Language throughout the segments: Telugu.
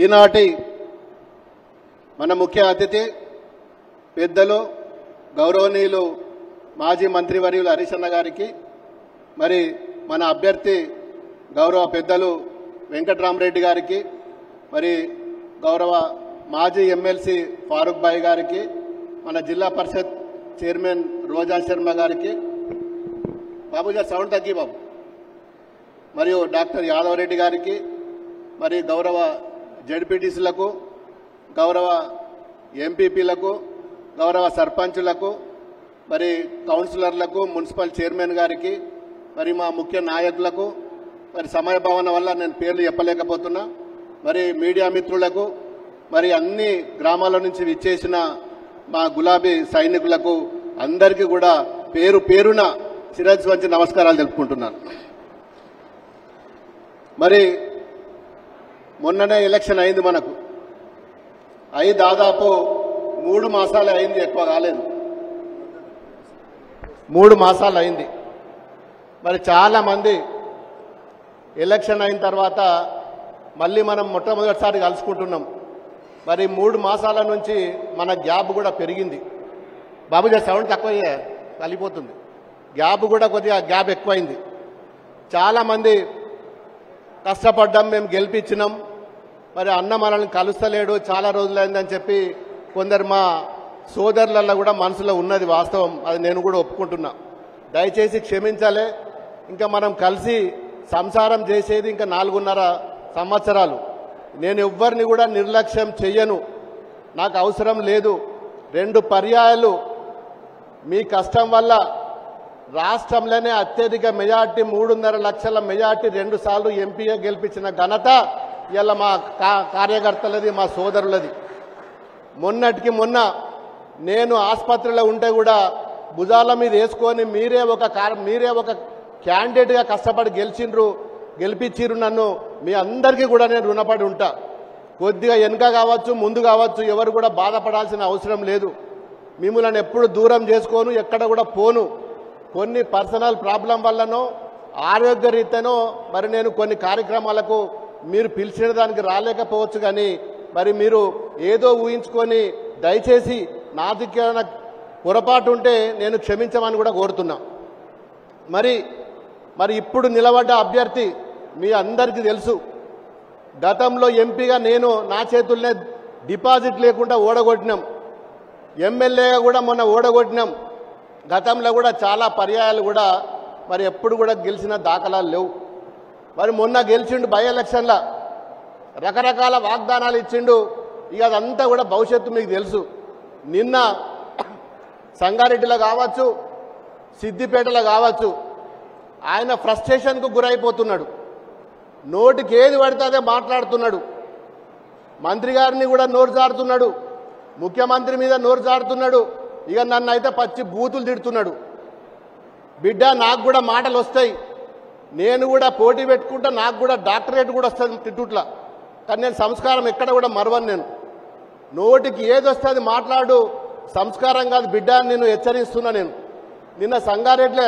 ఈనాటి మన ముఖ్య అతిథి పెద్దలు గౌరవనీయులు మాజీ మంత్రివర్యులు హరీష్ అన్న గారికి, మరి మన అభ్యర్థి గౌరవ పెద్దలు వెంకట్రామరెడ్డి గారికి, మరి గౌరవ మాజీ ఎమ్మెల్సీ ఫారూక్ భాయ్ గారికి, మన జిల్లా పరిషత్ చైర్మన్ రోజా శర్మ గారికి, బాబుజా సౌండ్ తగ్గి బాబు, మరియు డాక్టర్ యాదవ్ రెడ్డి గారికి, మరి గౌరవ జడ్పీటీసీలకు, గౌరవ ఎంపీపీలకు, గౌరవ సర్పంచులకు, మరి కౌన్సిలర్లకు, మున్సిపల్ చైర్మన్ గారికి, మరి మా ముఖ్య నాయకులకు, మరి సమయభావన వల్ల నేను పేర్లు చెప్పలేకపోతున్నా, మరి మీడియా మిత్రులకు, మరి అన్ని గ్రామాల నుంచి విచ్చేసిన మా గులాబీ సైనికులకు అందరికీ కూడా పేరు పేరున శిరస్సు వంచి నమస్కారాలు తెలుపుకుంటున్నాను. మరి మొన్ననే ఎలక్షన్ అయింది, మనకు దాదాపు 3 మాసాలు అయింది, ఎక్కువ కాలేదు, 3 మాసాలు అయింది. మరి చాలా మంది ఎలక్షన్ అయిన తర్వాత మళ్ళీ మనం మొట్టమొదటిసారి కలుసుకుంటున్నాం. మరి 3 మాసాల నుంచి మన గ్యాప్ కూడా పెరిగింది. బాబుజీ సౌండ్ తక్కువ కలిపోతుంది, గ్యాప్ కూడా కొద్దిగా గ్యాప్ ఎక్కువైంది. చాలామంది కష్టపడ్డాం, మేము గెలిపించినాం, మరి అన్న మనల్ని కలుస్తలేడు, చాలా రోజులైందని చెప్పి కొందరు మా సోదరులలో కూడా మనసులో ఉన్నది వాస్తవం, అది నేను కూడా ఒప్పుకుంటున్నా. దయచేసి క్షమించాలి. ఇంకా మనం కలిసి సంసారం చేసేది ఇంకా 4.5 సంవత్సరాలు. నేను ఎవ్వరిని కూడా నిర్లక్ష్యం చెయ్యను, నాకు అవసరం లేదు. 2 పర్యాయాలు మీ కష్టం వల్ల రాష్ట్రంలోనే అత్యధిక మెజార్టీ 3.5 లక్షల మెజార్టీ 2 సార్లు ఎంపీగా గెలిపించిన ఘనత ఇలా మా కార్యకర్తలది, మా సోదరులది. మొన్నటికి మొన్న నేను ఆసుపత్రిలో ఉంటే కూడా భుజాల మీద వేసుకొని మీరే ఒక క్యాండిడేట్గా కష్టపడి గెలిపించిర్రు నన్ను. మీ అందరికీ కూడా నేను రుణపడి ఉంటా. కొద్దిగా వెనుక కావచ్చు, ముందు కావచ్చు, ఎవరు కూడా బాధపడాల్సిన అవసరం లేదు. మిమ్మల్ని ఎప్పుడు దూరం చేసుకోను, ఎక్కడ కూడా పోను. కొన్ని పర్సనల్ ప్రాబ్లం వల్లనో ఆరోగ్యరీత్యానో మరి నేను కొన్ని కార్యక్రమాలకు మీరు పిలిచిన దానికి రాలేకపోవచ్చు, కానీ మరి మీరు ఏదో ఊహించుకొని దయచేసి నా దిక్కున పొరపాటు ఉంటే నేను క్షమించమని కూడా కోరుతున్నా. మరి ఇప్పుడు నిలబడ్డ అభ్యర్థి మీ అందరికీ తెలుసు. గతంలో ఎంపీగా నేను నా చేతుల్నే డిపాజిట్ లేకుండా ఓడగొట్టినాం, ఎమ్మెల్యేగా కూడా మొన్న ఓడగొట్టినాం. గతంలో కూడా చాలా పర్యాయాలు కూడా మరి ఎప్పుడు కూడా గెలిచిన దాఖలాలు లేవు. మరి మొన్న గెలిచిండు బై ఎలక్షన్ల, రకరకాల వాగ్దానాలు ఇచ్చిండు. ఇక అదంతా కూడా భవిష్యత్తు మీకు తెలుసు. నిన్న సంగారెడ్డిలో కావచ్చు, సిద్దిపేటలో కావచ్చు, ఆయన ఫ్రస్ట్రేషన్కు గురైపోతున్నాడు. నోటికి ఏది పడితే అదే మాట్లాడుతున్నాడు. మంత్రి గారిని కూడా నోరు జారుతున్నాడు, ముఖ్యమంత్రి మీద నోరు జారుతున్నాడు. ఇక నన్ను అయితే పచ్చి బూతులు తిడుతున్నాడు. బిడ్డ, నాకు కూడా మాటలు వస్తాయి, నేను కూడా పోటీ పెట్టుకుంటా, నాకు కూడా డాక్టరేట్ కూడా వస్తుంది తిట్టుట్లా, కానీ నేను సంస్కారం ఎక్కడ కూడా మరవను. నేను నోటికి ఏది వస్తుంది మాట్లాడు, సంస్కారం కాదు బిడ్డ, నేను హెచ్చరిస్తున్నా. నేను నిన్న సంగారెడ్డిలో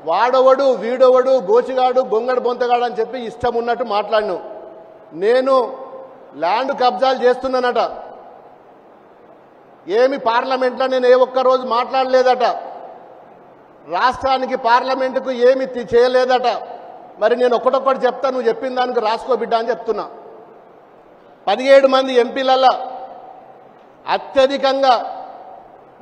వాడోవడు వీడోవడు గోచిగాడు గొంగడు బొంతగాడు అని చెప్పి ఇష్టం ఉన్నట్టు మాట్లాడినావు. నేను ల్యాండ్ కబ్జాలు చేస్తున్నానట, ఏమి పార్లమెంట్లో నేను ఏ ఒక్కరోజు మాట్లాడలేదట, రాష్ట్రానికి పార్లమెంటుకు ఏమి చేయలేదట. మరి నేను ఒకటొక్కటి చెప్తా, నువ్వు చెప్పిన దానికి రాసుకో బిడ్డ అని చెప్తున్నా. 17 మంది ఎంపీలలో అత్యధికంగా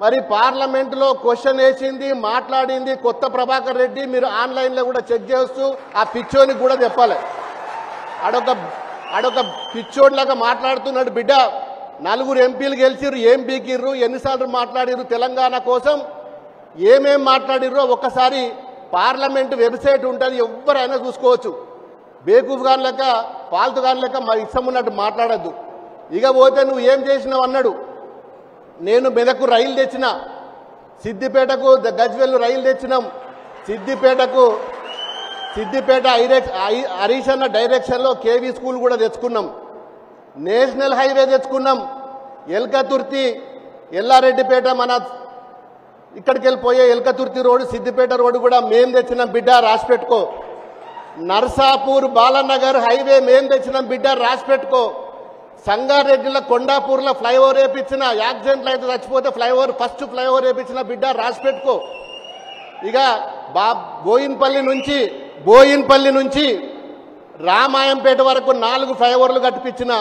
మరి పార్లమెంటులో క్వశ్చన్ వేసింది, మాట్లాడింది కొత్త ప్రభాకర్ రెడ్డి. మీరు ఆన్లైన్లో కూడా చెక్ చేస్తూ ఆ పిచ్చోనికి కూడా చెప్పాలి. ఆడొక పిచ్చోడ్లాగా మాట్లాడుతున్నాడు. బిడ్డ, 4 ఎంపీలు గెలిచిర్రు, ఏం పీకిర్రు, ఎన్నిసార్లు మాట్లాడిర్రు తెలంగాణ కోసం, ఏమేం మాట్లాడిర్రో ఒక్కసారి పార్లమెంటు వెబ్సైట్ ఉంటుంది, ఎవరైనా చూసుకోవచ్చు. బేకూఫ్ గాని లెక్క, ఫాల్తు గాని లెక్క మా ఇష్టం ఉన్నట్టు మాట్లాడద్దు. ఇక పోతే నువ్వు ఏం చేసినావు అన్నాడు. నేను మెదకు రైలు తెచ్చిన, సిద్దిపేటకు గజ్వెల్ రైలు తెచ్చినాం, సిద్దిపేట హరీష్ అన్న డైరెక్షన్లో కేవీ స్కూల్ కూడా తెచ్చుకున్నాం, నేషనల్ హైవే తెచ్చుకున్నాం, ఎల్కతుర్తి ఎల్లారెడ్డిపేట మన ఇక్కడికి వెళ్ళిపోయే ఎల్కతుర్తి రోడ్డు సిద్దిపేట రోడ్డు కూడా మేం తెచ్చినాం బిడ్డ, రాసి పెట్టుకో. నర్సాపూర్ బాలనగర్ హైవే మేం తెచ్చినాం బిడ్డ, రాసి పెట్టుకో. సంగారెడ్డిలో కొండాపూర్లో ఫ్లైఓవర్ వేయించిన, యాక్సిడెంట్లు అయితే చచ్చిపోతే ఫ్లైఓవర్ ఫస్ట్ ఫ్లైఓవర్ వేయించిన బిడ్డ రాసి పెట్టుకో. ఇక బోయిన్పల్లి నుంచి రామాయంపేట వరకు 4 ఫ్లైఓవర్లు కట్టిపించిన,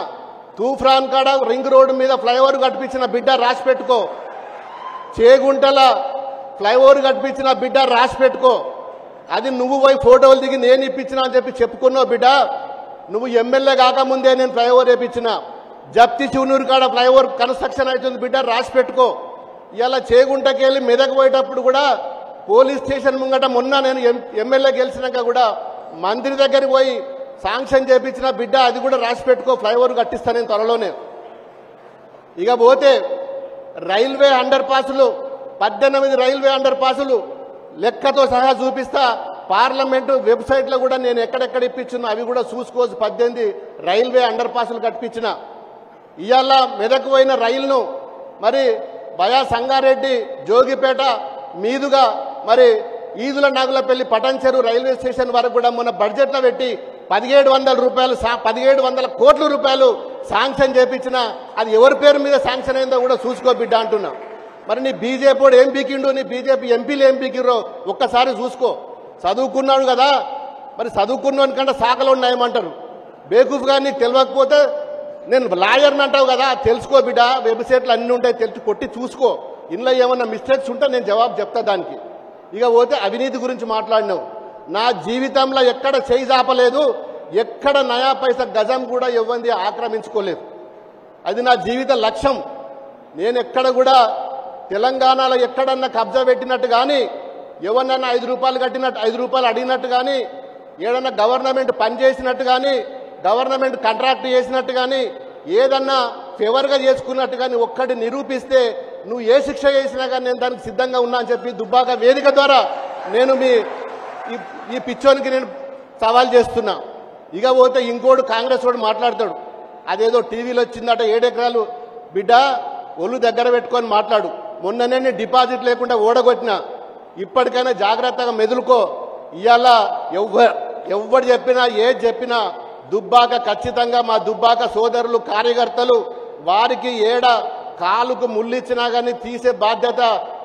తూఫ్రాన్ కాడ రింగ్ రోడ్డు మీద ఫ్లైఓవర్ కట్టిపించిన బిడ్డ రాసి పెట్టుకో. చేగుంటల ఫ్లైఓవర్ కట్టిపించిన బిడ్డ రాసి పెట్టుకో. అది నువ్వు పోయి ఫోటోలు దిగి నేను ఇప్పించిన అని చెప్పి చెప్పుకున్నావు బిడ్డ. నువ్వు ఎమ్మెల్యే కాకముందే నేను ఫ్లైఓవర్ వేయించిన. జప్తి చివునూరు కాడ ఫ్లైఓవర్ కన్స్ట్రక్షన్ అవుతుంది బిడ్డ రాసి పెట్టుకో. ఇలా చేగుంటకి వెళ్ళి మెదక్ పోయేటప్పుడు కూడా పోలీస్ స్టేషన్ ముంగట మొన్న నేను ఎమ్మెల్యే గెలిచినాక కూడా మంత్రి దగ్గరికి పోయి శాంక్షన్ చేయించిన బిడ్డ, అది కూడా రాసి పెట్టుకో. ఫ్లైఓవర్ కట్టిస్తాను నేను త్వరలోనే. ఇక పోతే రైల్వే అండర్ పాసులు 18 రైల్వే అండర్ పాసులు లెక్కతో సహా చూపిస్తా. పార్లమెంటు వెబ్సైట్లో కూడా నేను ఎక్కడెక్కడ ఇప్పించిన అవి కూడా చూసుకోవచ్చు. 18 రైల్వే అండర్ పాసులు కట్టించిన. ఇవాళ మెదక్ పోయిన రైలును మరి బయా సంగారెడ్డి జోగిపేట మీదుగా మరి ఈదుల నాగులపల్లి పటంచెరు రైల్వే స్టేషన్ వరకు కూడా మొన్న బడ్జెట్లో పెట్టి 1700 కోట్ల రూపాయలు శాంక్షన్ చేపించిన. అది ఎవరి పేరు మీద శాంక్షన్ అయిందో కూడా చూసుకో బిడ్డ అంటున్నా. మరి నీ బీజేపీ ఏం పీకిండు, నీ బీజేపీ ఎంపీలు ఏం పీకిర్రో ఒక్కసారి చూసుకో. చదువుకున్నాడు కదా, మరి చదువుకున్నాను కంటే శాఖలో ఉన్నాయమంటారు. బేకూఫ్గా నీకు తెలియకపోతే నేను లాయర్ని అంటావు కదా, తెలుసుకో బిడ్డ. వెబ్సైట్లు అన్నీ ఉంటాయి, తెలిసి కొట్టి చూసుకో. ఇందులో ఏమన్నా మిస్టేక్స్ ఉంటే నేను జవాబు చెప్తా దానికి. ఇక పోతే అవినీతి గురించి మాట్లాడినావు. నా జీవితంలో ఎక్కడ చేయి చాపలేదు, ఎక్కడ నయా పైసా గజం కూడా ఇవ్వండి ఆక్రమించుకోలేదు. అది నా జీవిత లక్ష్యం. నేను ఎక్కడ కూడా తెలంగాణలో ఎక్కడన్నా కబ్జా పెట్టినట్టు కానీ, ఎవరినన్నా 5 రూపాయలు కట్టినట్టు 5 రూపాయలు అడిగినట్టు కానీ, ఏదన్నా గవర్నమెంట్ పని చేసినట్టు కానీ, గవర్నమెంట్ కాంట్రాక్ట్ చేసినట్టు కానీ, ఏదన్నా ఫేవర్గా చేసుకున్నట్టు కానీ ఒక్కటి నిరూపిస్తే నువ్వు ఏ శిక్ష చేసినా కానీ నేను దానికి సిద్ధంగా ఉన్నా అని చెప్పి దుబ్బాక వేదిక ద్వారా నేను ఈ పిచ్చోనికి నేను సవాల్ చేస్తున్నా. ఇక పోతే ఇంకోడు కాంగ్రెస్ వాడు మాట్లాడతాడు. అదేదో టీవీలో వచ్చిందట 7 ఎకరాలు బిడ్డ ఒళ్ళు దగ్గర పెట్టుకొని మాట్లాడు. మొన్ననే నేను డిపాజిట్ లేకుండా ఓడగొట్టినా. ఇప్పటికైనా జాగ్రత్తగా మెదులుకో. ఇవాళ ఎవ్వరు చెప్పినా ఏది చెప్పినా దుబ్బాక ఖచ్చితంగా మా దుబ్బాక సోదరులు కార్యకర్తలు వారికి కాలుకు ముళ్ళిచ్చినా కానీ తీసే బాధ్యత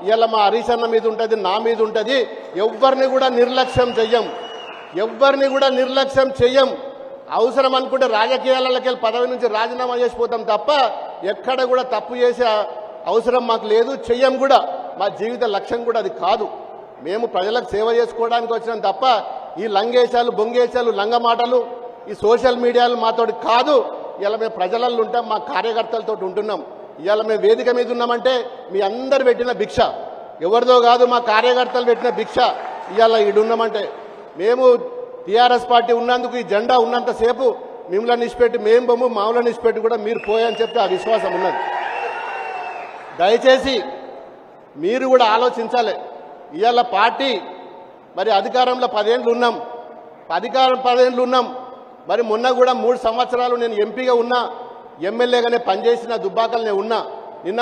ఇవాళ మా హరీష్ అన్న మీద ఉంటుంది, నా మీద ఉంటుంది. ఎవరిని కూడా నిర్లక్ష్యం చెయ్యం. అవసరం అనుకుంటే రాజకీయాలకి వెళ్ళి పదవి నుంచి రాజీనామా చేసిపోతాం తప్ప ఎక్కడ కూడా తప్పు చేసే అవసరం మాకు లేదు, చెయ్యం కూడా. మా జీవిత లక్ష్యం కూడా అది కాదు. మేము ప్రజలకు సేవ చేసుకోవడానికి వచ్చినాం తప్ప ఈ లంగేశాలు బొంగేశాలు లంగ మాటలు ఈ సోషల్ మీడియాలు మాతోటి కాదు. ఇలా మేము ప్రజలలో ఉంటాం, మా కార్యకర్తలతో ఉంటున్నాం. ఇవాళ మేము వేదిక మీద ఉన్నామంటే మీ అందరు పెట్టిన భిక్ష, ఎవరిదో కాదు, మా కార్యకర్తలు పెట్టిన భిక్ష. ఇవాళ ఈడున్నామంటే మేము టీఆర్ఎస్ పార్టీ ఉన్నందుకు, ఈ జెండా ఉన్నంతసేపు మిమ్మల్ని నిష్పెట్టి మేము బొమ్ము మామూలు నిష్పెట్టి కూడా మీరు పోయని చెప్పి ఆ విశ్వాసం ఉన్నది. దయచేసి మీరు కూడా ఆలోచించాలి. ఇవాళ పార్టీ మరి అధికారంలో 10 ఏళ్ళు ఉన్నాం, 10 ఏళ్ళు ఉన్నాం. మరి మొన్న కూడా 3 సంవత్సరాలు నేను ఎంపీగా ఉన్నా, ఎమ్మెల్యేగానే పనిచేసిన దుబ్బాకలనే ఉన్నా.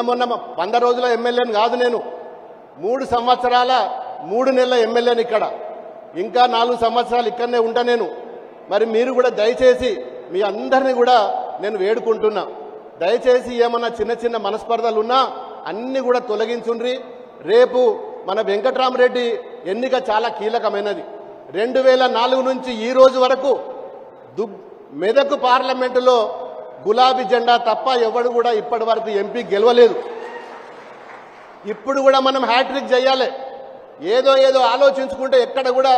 మొన్న 100 రోజుల ఎమ్మెల్యేని కాదు, నేను 3 సంవత్సరాల 3 నెలల ఎమ్మెల్యేని ఇక్కడ. ఇంకా 4 సంవత్సరాలు ఇక్కడనే ఉంటా నేను. మరి మీరు కూడా దయచేసి మీ అందరినీ కూడా నేను వేడుకుంటున్నా, దయచేసి ఏమన్నా చిన్న మనస్పర్ధలు ఉన్నా అన్ని కూడా తొలగించుండ్రి. రేపు మన వెంకట్రామరెడ్డి ఎన్నిక చాలా కీలకమైనది. 2004 నుంచి ఈ రోజు వరకు మెదక్ పార్లమెంటులో గులాబీ జెండా తప్ప ఎవడు కూడా ఇప్పటి వరకు ఎంపీ గెలవలేదు. ఇప్పుడు కూడా మనం హ్యాట్రిక్ చేయాలి. ఏదో ఆలోచించుకుంటే ఎక్కడ కూడా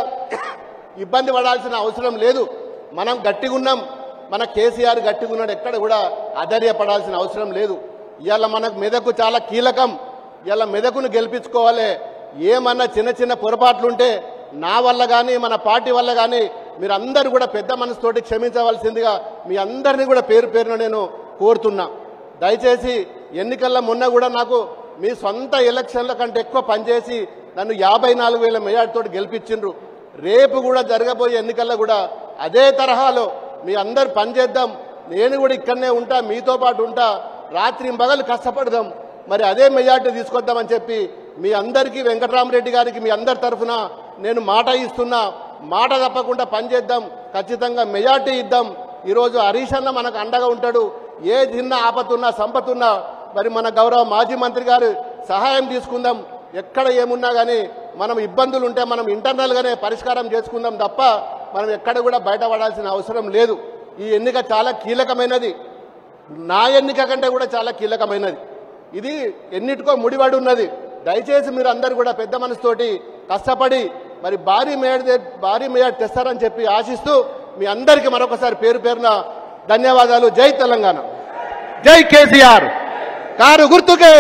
ఇబ్బంది పడాల్సిన అవసరం లేదు. మనం గట్టిగా ఉన్నాం, మన కేసీఆర్ గట్టిగా ఉన్నాడు, ఎక్కడ కూడా అధైర్యపడాల్సిన అవసరం లేదు. ఇవాళ మనకు మెదకు చాలా కీలకం. ఇవాళ మెదకును గెలిపించుకోవాలి. ఏమన్నా చిన్న పొరపాట్లుంటే నా వల్ల కానీ మన పార్టీ వల్ల కానీ మీరందరూ కూడా పెద్ద మనసుతోటి క్షమించవలసిందిగా మీ అందరినీ కూడా పేరున నేను కోరుతున్నా. దయచేసి ఎన్నికల్లో మొన్న కూడా నాకు మీ సొంత ఎలక్షన్ల కంటే ఎక్కువ పనిచేసి నన్ను 54,000 మెజార్టీతోటి గెలిపించిండ్రు. రేపు కూడా జరగబోయే ఎన్నికల్లో కూడా అదే తరహాలో మీ అందరు పనిచేద్దాం. నేను కూడా ఇక్కడనే ఉంటా, మీతో పాటు ఉంటా, రాత్రి పగలు కష్టపడదాం. మరి అదే మెజార్టీ తీసుకొద్దామని చెప్పి మీ అందరికీ వెంకట్రామరెడ్డి గారికి మీ అందరి తరఫున నేను మాట ఇస్తున్నా. మాట తప్పకుండా పనిచేద్దాం, ఖచ్చితంగా మెజార్టీ ఇద్దాం. ఈరోజు హరీష్ అన్న మనకు అండగా ఉంటాడు. ఏ చిన్న ఆపతున్నా సంపతున్నా మరి మన గౌరవ మాజీ మంత్రి గారు సహాయం తీసుకుందాం. ఎక్కడ ఏమున్నా కానీ మనం ఇబ్బందులు ఉంటే మనం ఇంటర్నల్గానే పరిష్కారం చేసుకుందాం తప్ప మనం ఎక్కడ కూడా బయటపడాల్సిన అవసరం లేదు. ఈ ఎన్నిక చాలా కీలకమైనది. నా ఎన్నిక కంటే కూడా చాలా కీలకమైనది. ఇది ఎన్నిటికో ముడిపడి ఉన్నది. దయచేసి మీరు అందరూ కూడా పెద్ద మనసుతోటి కష్టపడి మరి భారీ మేయర్ తెస్తారని చెప్పి ఆశిస్తూ మీ అందరికీ మరొకసారి పేరు పేరున ధన్యవాదాలు. జై తెలంగాణ, జై కేసీఆర్. కారు గుర్తుకే.